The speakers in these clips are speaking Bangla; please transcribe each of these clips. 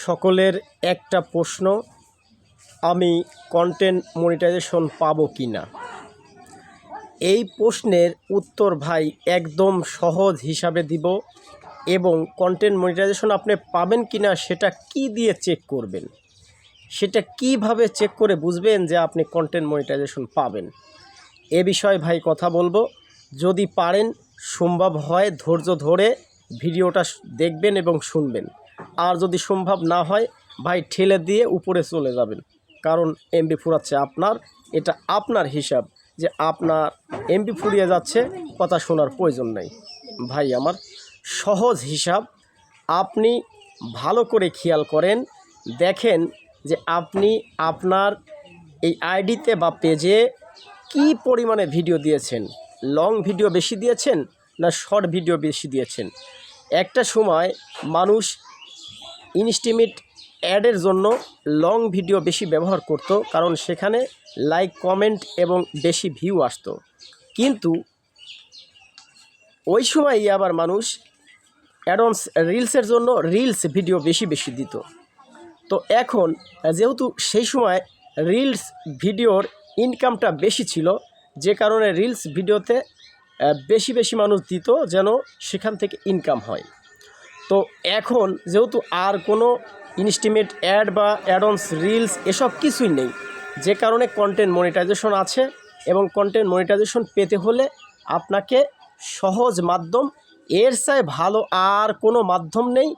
সকলের একটা প্রশ্ন, আমি কন্টেন্ট মনিটাইজেশন পাবো কি না। এই প্রশ্নের উত্তর ভাই একদম সহজ হিসাবে দিব, এবং কন্টেন্ট মনিটাইজেশন আপনি পাবেন কি না সেটা কি দিয়ে চেক করবেন, সেটা কিভাবে চেক করে বুঝবেন যে আপনি কন্টেন্ট মনিটাইজেশন পাবেন, এ বিষয়ে ভাই কথা বলবো। যদি পারেন, সম্ভব হয়, ধৈর্য ধরে ভিডিওটা দেখবেন এবং শুনবেন। আর যদি সম্ভব না হয় ভাই ঠেলে দিয়ে উপরে চলে যাবেন, কারণ এমবি ফুরাচ্ছে আপনার। এটা আপনার হিসাব যে আপনার এমবি ফুরিয়ে যাচ্ছে, কথা শোনার প্রয়োজন নেই। ভাই আমার সহজ হিসাব, আপনি ভালো করে খেয়াল করেন, দেখেন যে আপনি আপনার এই আইডিতে বা পেজে কি পরিমাণে ভিডিও দিয়েছেন। লং ভিডিও বেশি দিয়েছেন না শর্ট ভিডিও বেশি দিয়েছেন। একটা সময় মানুষ ইনস্টিমেট অ্যাডের জন্য লং ভিডিও বেশি ব্যবহার করত, কারণ সেখানে লাইক, কমেন্ট এবং বেশি ভিউ আসতো। কিন্তু ওই সময়ই আবার মানুষ অ্যাডন্স রিলসের জন্য রিলস ভিডিও বেশি দিত। তো এখন যেহেতু সেই সময় রিলস ভিডিওর ইনকামটা বেশি ছিল, যে কারণে রিলস ভিডিওতে বেশি মানুষ দিত যেন সেখান থেকে ইনকাম হয়। তো এখন যেহেতু আর কোনো ইনস্টিমেট অ্যাড বা অ্যাডন্স রিলস এসব কিছুই নেই, যে কারণে কন্টেন্ট মনিটাইজেশন আছে। এবং কন্টেন্ট মনিটাইজেশন পেতে হলে আপনাকে সহজ মাধ্যম, এর চেয়ে ভালো আর কোনো মাধ্যম নেই,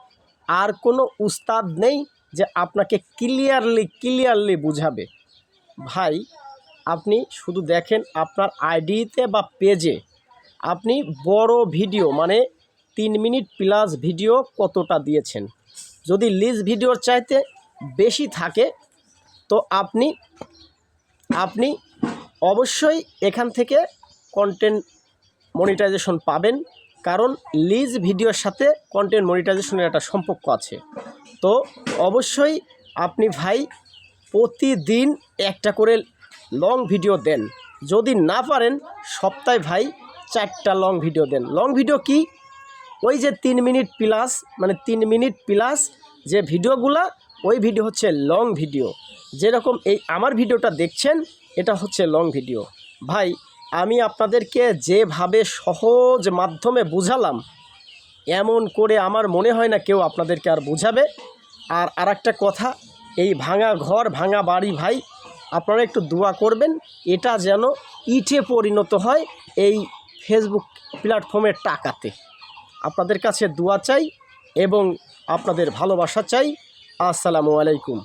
আর কোনো উস্তাদ নেই যে আপনাকে ক্লিয়ারলি বুঝাবে। ভাই আপনি শুধু দেখেন আপনার আইডিতে বা পেজে আপনি বড় ভিডিও মানে 3 মিনিট প্লাস ভিডিও কতটা দিয়েছেন। যদি লিজ ভিডিওর চাইতে বেশি থাকে তো আপনি অবশ্যই এখান থেকে কন্টেন্ট মনিটাইজেশন পাবেন, কারণ লিজ ভিডিওর সাথে কন্টেন্ট মনিটাইজেশনের একটা সম্পর্ক আছে। তো অবশ্যই আপনি ভাই প্রতিদিন একটা করে লং ভিডিও দেন। যদি না পারেন সপ্তাহে ভাই 4টা লং ভিডিও দেন। লং ভিডিও কি? ওই যে 3 মিনিট প্লাস, মানে 3 মিনিট প্লাস যে ভিডিওগুলা, ওই ভিডিও হচ্ছে লং ভিডিও। যেরকম এই আমার ভিডিওটা দেখছেন, এটা হচ্ছে লং ভিডিও। ভাই আমি আপনাদেরকে যেভাবে সহজ মাধ্যমে বুঝালাম, এমন করে আমার মনে হয় না কেউ আপনাদেরকে আর বুঝাবে। আর আরেকটা কথা, এই ভাঙা ঘর ভাঙা বাড়ি ভাই আপনারা একটু দোয়া করবেন, এটা যেন ইটে পরিণত হয় এই ফেসবুক প্ল্যাটফর্মের টাকাতে। আপনাদের কাছে দোয়া চাই এবং আপনাদের ভালোবাসা চাই। আসসালামু আলাইকুম।